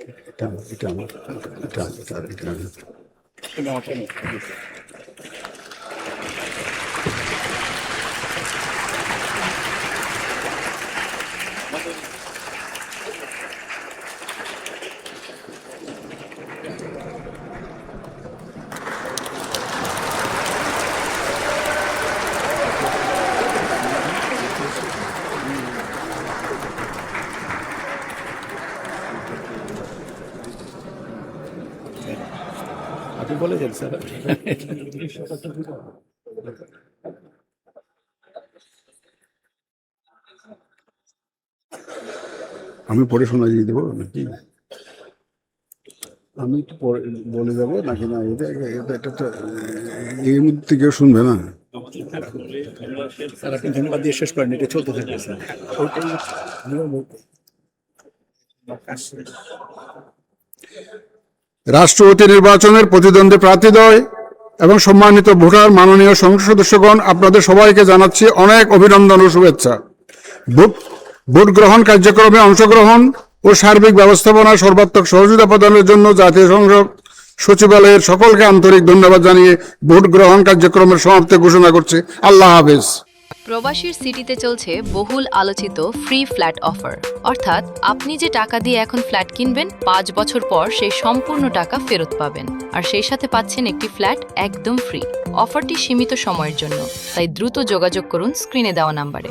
এটা এটা আমার এটা এটা এটা আপনি বলেছেন স্যার। আমি পড়ে শোনা দিয়ে দেবো নাকি? আমি একটু পরে বলে যাবো নাকি না? এটা এটা এটা তো এই মুহূর্তে কেউ শুনবে না। স্যার আপনি ধন্যবাদ দিয়ে শেষ করেন, এটা চলতে থাকবে স্যার। রাষ্ট্রপতি নির্বাচনের প্রতিদ্বন্দ্বী প্রার্থীদ্বয় এবং সম্মানিত ভোটার, মাননীয় সংসদ সদস্যগণ, আপনাদের সবাইকে জানাচ্ছি অনেক অভিনন্দন ও শুভেচ্ছা। ভোট গ্রহণ কার্যক্রমে অংশগ্রহণ ও সার্বিক ব্যবস্থাপনায় সর্বাত্মক সহযোগিতা প্রদানের জন্য জাতীয় সংসদ সচিবালয়ের সকলকে আন্তরিক ধন্যবাদ জানিয়ে ভোট গ্রহণ কার্যক্রমের সমাপ্তি ঘোষণা করছি। আল্লাহ হাফেজ। প্রবাসীর সিটিতে চলছে বহুল আলোচিত ফ্রি ফ্ল্যাট অফার, অর্থাৎ আপনি যে টাকা দিয়ে এখন ফ্ল্যাট কিনবেন 5 বছর পর সেই সম্পূর্ণ টাকা ফেরত পাবেন, আর সেই সাথে পাচ্ছেন একটি ফ্ল্যাট একদম ফ্রি। অফারটি সীমিত সময়ের জন্য, তাই দ্রুত যোগাযোগ করুন স্ক্রিনে দেওয়া নাম্বারে।